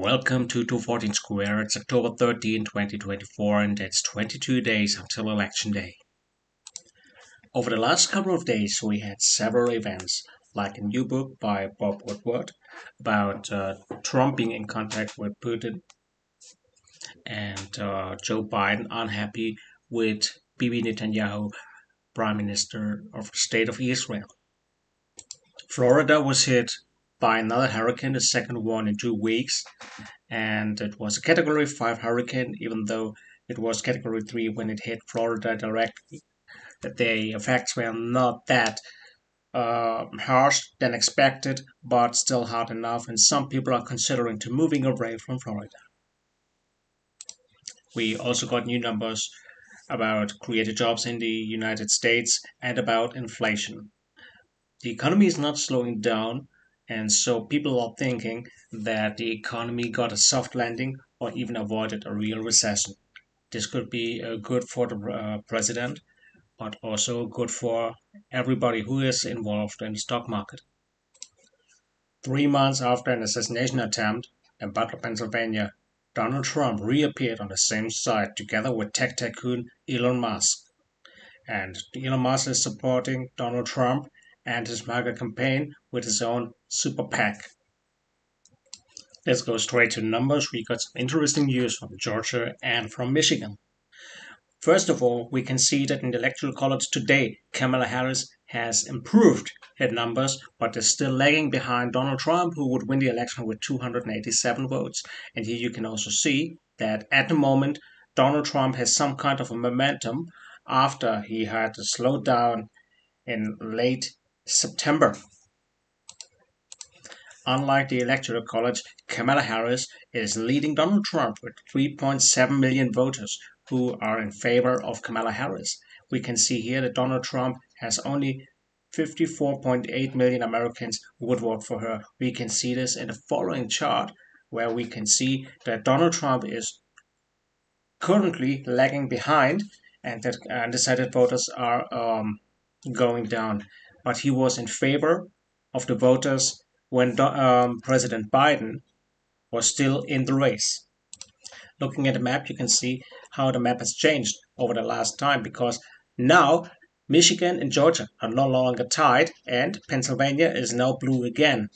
Welcome to 214 Square. It's October 13, 2024, and it's 22 days until Election Day. Over the last couple of days, we had several events, like a new book by Bob Woodward about Trump being in contact with Putin, and Joe Biden unhappy with Bibi Netanyahu, Prime Minister of the State of Israel. Florida was hit by another hurricane, the second one in 2 weeks, and it was a Category 5 hurricane, even though it was Category 3 when it hit Florida directly. The effects were not that harsh than expected, but still hard enough, and some people are considering to moving away from Florida. We also got new numbers about created jobs in the United States and about inflation. The economy is not slowing down, and so people are thinking that the economy got a soft landing or even avoided a real recession. This could be good for the president, but also good for everybody who is involved in the stock market. 3 months after an assassination attempt in Butler, Pennsylvania, Donald Trump reappeared on the same side together with tech tycoon Elon Musk. And Elon Musk is supporting Donald Trump and his MAGA campaign with his own super PAC. Let's go straight to numbers. We got some interesting news from Georgia and from Michigan. First of all, we can see that in the electoral college today, Kamala Harris has improved her numbers, but is still lagging behind Donald Trump, who would win the election with 287 votes. And here you can also see that at the moment, Donald Trump has some kind of a momentum after he had to slow down in late September. Unlike the Electoral College, Kamala Harris is leading Donald Trump with 3.7 million voters who are in favor of Kamala Harris. We can see here that Donald Trump has only 54.8 million Americans who would vote for her. We can see this in the following chart, where we can see that Donald Trump is currently lagging behind and that undecided voters are going down. But he was in favor of the voters when President Biden was still in the race. Looking at the map, you can see how the map has changed over the last time, because now Michigan and Georgia are no longer tied and Pennsylvania is now blue again.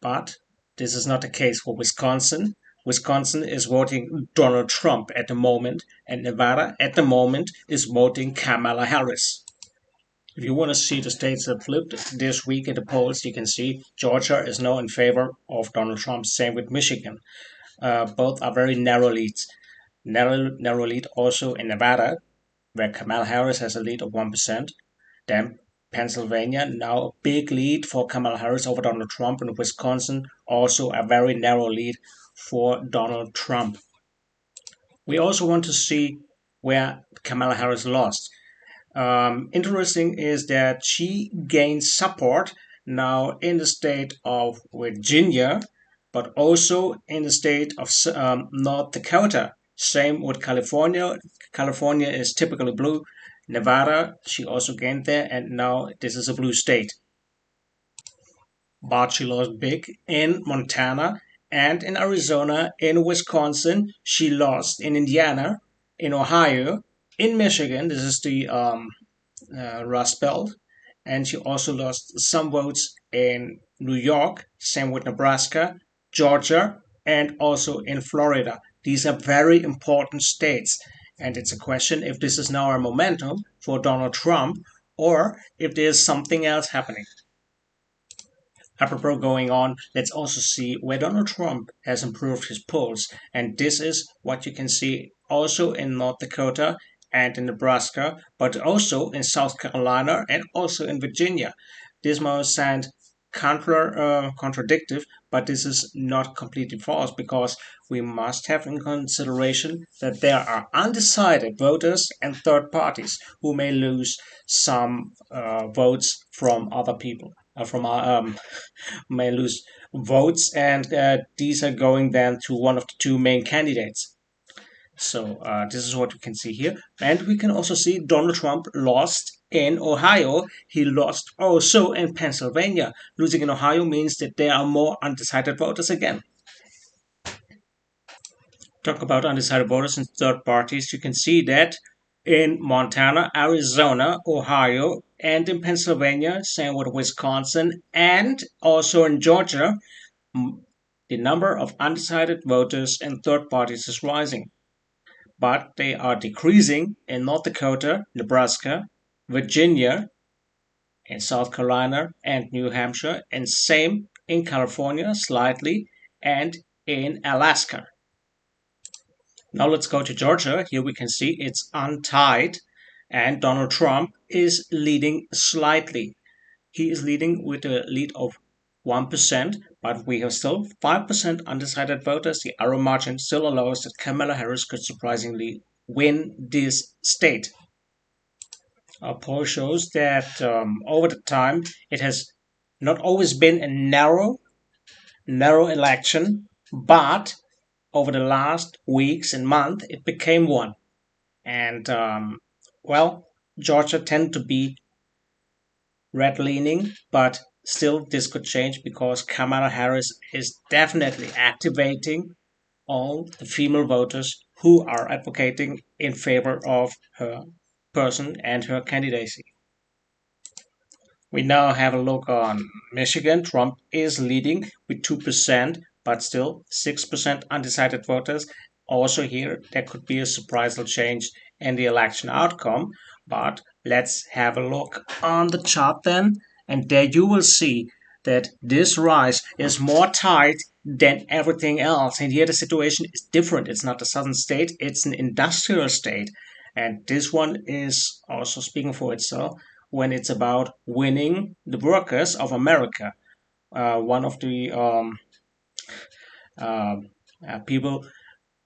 But this is not the case for Wisconsin. Wisconsin is voting Donald Trump at the moment, and Nevada at the moment is voting Kamala Harris. If you want to see the states that flipped this week in the polls, you can see Georgia is now in favor of Donald Trump, same with Michigan. Both are very narrow leads. Narrow lead also in Nevada, where Kamala Harris has a lead of 1%. Then Pennsylvania, now a big lead for Kamala Harris over Donald Trump, and Wisconsin also a very narrow lead for Donald Trump. We also want to see where Kamala Harris lost. Interesting is that she gained support now in the state of Virginia, but also in the state of North Dakota. Same with California. California is typically blue. Nevada, she also gained there, and now this is a blue state. But she lost big in Montana and in Arizona, in Wisconsin. She lost in Indiana, in Ohio, in Michigan. This is the Rust Belt. And she also lost some votes in New York, same with Nebraska, Georgia, and also in Florida. These are very important states. And it's a question if this is now a momentum for Donald Trump or if there's something else happening. Apropos going on, let's also see where Donald Trump has improved his polls. And this is what you can see also in North Dakota and in Nebraska, but also in South Carolina and also in Virginia. This might sound contradictive, but this is not completely false, because we must have in consideration that there are undecided voters and third parties who may lose some votes from other people, may lose votes, and these are going then to one of the two main candidates. So this is what we can see here. And we can also see Donald Trump lost in Ohio. He lost also in Pennsylvania. Losing in Ohio means that there are more undecided voters again. Talk about undecided voters and third parties. You can see that in Montana, Arizona, Ohio, and in Pennsylvania, same with Wisconsin, and also in Georgia, the number of undecided voters and third parties is rising, but they are decreasing in North Dakota, Nebraska, Virginia, in South Carolina, and New Hampshire, and same in California slightly, and in Alaska. Now let's go to Georgia. Here we can see it's untied, and Donald Trump is leading slightly. He is leading with a lead of 1%, but we have still 5% undecided voters. The arrow margin still allows that Kamala Harris could surprisingly win this state. Our poll shows that over the time it has not always been a narrow election, but over the last weeks and month it became one. And well, Georgia tend to be red leaning, but still this could change because Kamala Harris is definitely activating all the female voters who are advocating in favor of her person and her candidacy. We now have a look on Michigan. Trump is leading with 2%, but still 6% undecided voters. Also, here, there could be a surprisal change in the election outcome. But let's have a look on the chart then. And there you will see that this rise is more tight than everything else. And here the situation is different. It's not a southern state, it's an industrial state. And this one is also speaking for itself when it's about winning the workers of America. One of the uh, people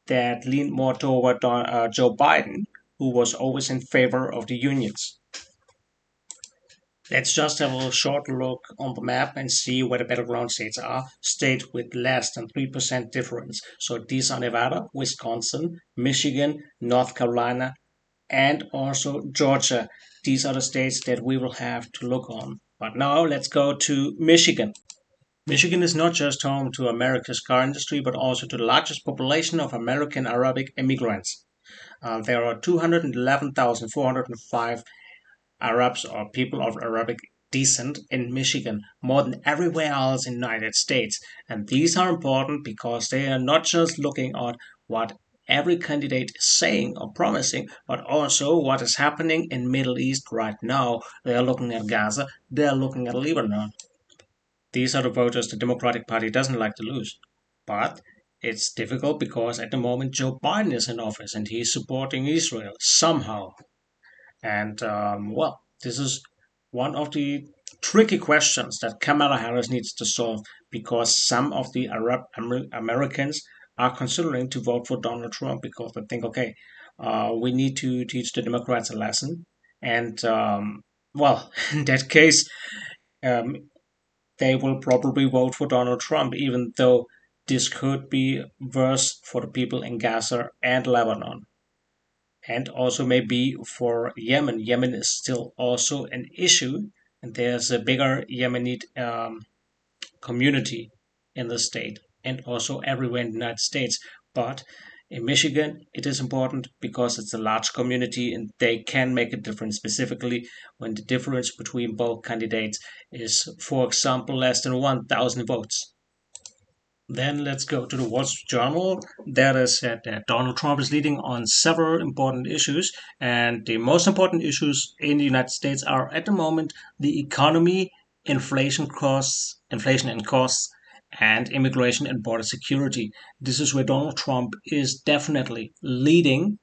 that leaned more toward Joe Biden, who was always in favor of the unions. Let's just have a short look on the map and see where the battleground states are. States with less than 3% difference. So these are Nevada, Wisconsin, Michigan, North Carolina, and also Georgia. These are the states that we will have to look on. But now let's go to Michigan. Michigan is not just home to America's car industry, but also to the largest population of American Arabic immigrants. There are 211,405 Arabs or people of Arabic descent in Michigan, more than everywhere else in the United States. And these are important because they are not just looking at what every candidate is saying or promising, but also what is happening in Middle East right now. They are looking at Gaza, they are looking at Lebanon. These are the voters the Democratic Party doesn't like to lose. But it's difficult because at the moment Joe Biden is in office and he's supporting Israel somehow. And well, this is one of the tricky questions that Kamala Harris needs to solve because some of the Arab Americans are considering to vote for Donald Trump because they think, okay, we need to teach the Democrats a lesson. And well, in that case, um, they will probably vote for Donald Trump, even though this could be worse for the people in Gaza and Lebanon and also maybe for Yemen. Yemen is still also an issue, and there's a bigger Yemeni community in the state and also everywhere in the United States. But in Michigan, it is important because it's a large community and they can make a difference, specifically when the difference between both candidates is, for example, less than 1,000 votes. Then let's go to the Wall Street Journal. That is said that Donald Trump is leading on several important issues, and the most important issues in the United States are at the moment the economy, inflation and costs, and immigration and border security. This is where Donald Trump is definitely leading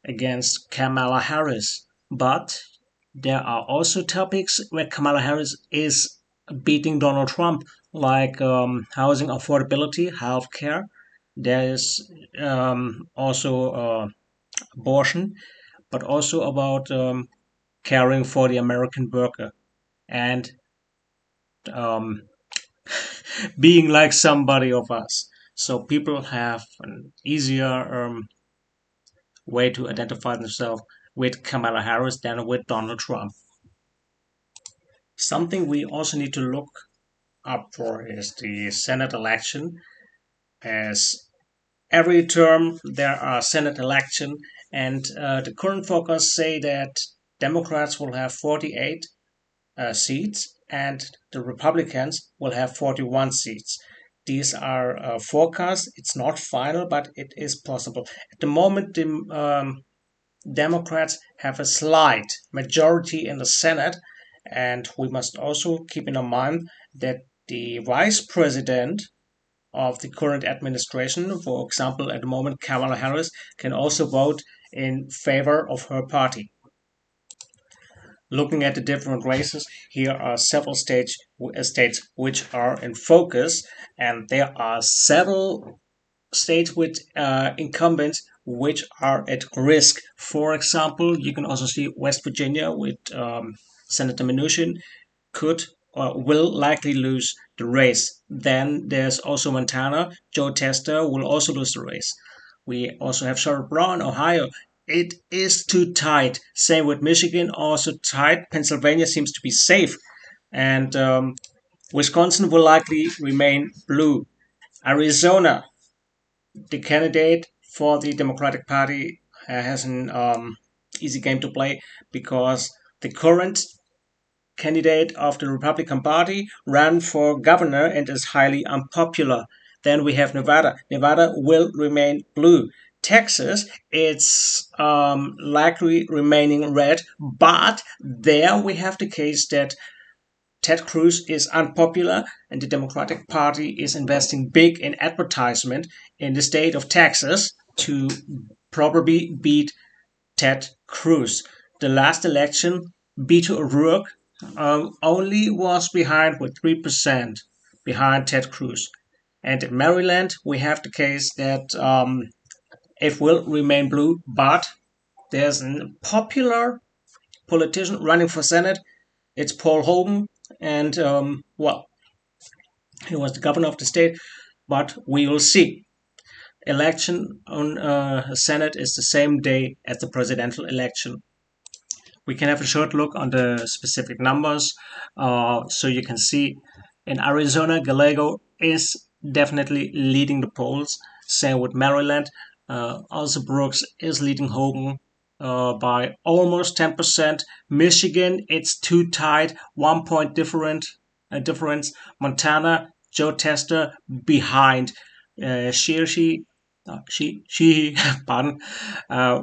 against Kamala Harris. But there are also topics where Kamala Harris is beating Donald Trump, like housing affordability, healthcare. There is also abortion, but also about caring for the American worker and um, being like somebody of us. So people have an easier way to identify themselves with Kamala Harris than with Donald Trump. Something we also need to look up for is the Senate election, as Every term there are Senate election, and the current forecast say that Democrats will have 48 seats and the Republicans will have 41 seats. These are forecasts. It's not final, but it is possible. At the moment, the Democrats have a slight majority in the Senate, and we must also keep in mind that the vice president of the current administration, for example, at the moment, Kamala Harris, can also vote in favor of her party. Looking at the different races, here are several states which are in focus, and there are several states with incumbents which are at risk. For example, you can also see West Virginia with Senator Mnuchin could or will likely lose the race. Then there's also Montana. Joe Tester will also lose the race. We also have Sherrod Brown, Ohio. It is too tight. Same with Michigan, also tight. Pennsylvania seems to be safe. And Wisconsin will likely remain blue. Arizona, the candidate for the Democratic Party has an easy game to play because the current candidate of the Republican Party ran for governor and is highly unpopular. Then we have Nevada. Nevada will remain blue. Texas, it's likely remaining red, but there we have the case that Ted Cruz is unpopular and the Democratic Party is investing big in advertisement in the state of Texas to probably beat Ted Cruz. The last election, Beto O'Rourke only was behind with 3% behind Ted Cruz. And in Maryland, we have the case that it will remain blue, but there's a popular politician running for Senate. It's Paul Hogan, and he was the governor of the state, but we will see. Election on Senate is the same day as the presidential election. We can have a short look on the specific numbers. So you can see in Arizona, Gallego is definitely leading the polls. Same with Maryland. Also, Brooks is leading Hogan by almost 10%. Michigan, it's too tight, 1 point difference. Montana, Joe Tester behind. She, pardon,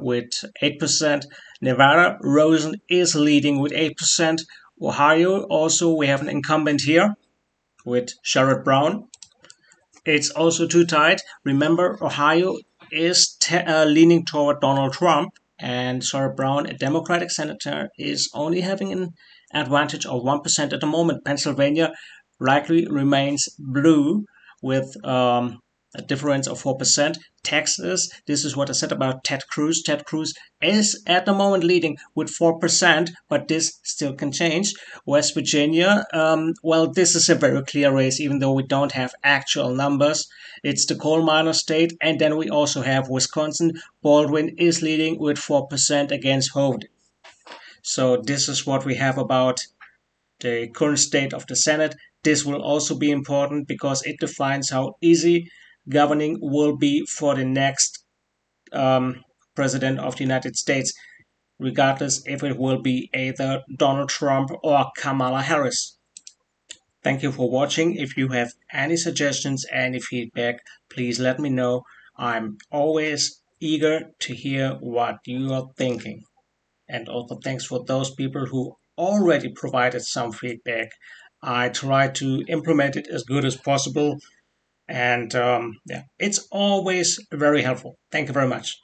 with 8%. Nevada, Rosen is leading with 8%. Ohio, also, we have an incumbent here with Sherrod Brown. It's also too tight. Remember, Ohio is leaning toward Donald Trump, and Sherrod Brown, a Democratic senator, is only having an advantage of 1% at the moment. Pennsylvania likely remains blue with a difference of 4%. Texas, this is what I said about Ted Cruz. Ted Cruz is at the moment leading with 4%, but this still can change. West Virginia, well, this is a very clear race, even though we don't have actual numbers. It's the coal miner state, and then we also have Wisconsin. Baldwin is leading with 4% against Hogan. So this is what we have about the current state of the Senate. This will also be important because it defines how easy governing will be for the next president of the United States, regardless if it will be either Donald Trump or Kamala Harris. Thank you for watching. If you have any suggestions, any feedback, please let me know. I'm always eager to hear what you are thinking. And also thanks for those people who already provided some feedback. I try to implement it as good as possible, and yeah, it's always very helpful. Thank you very much.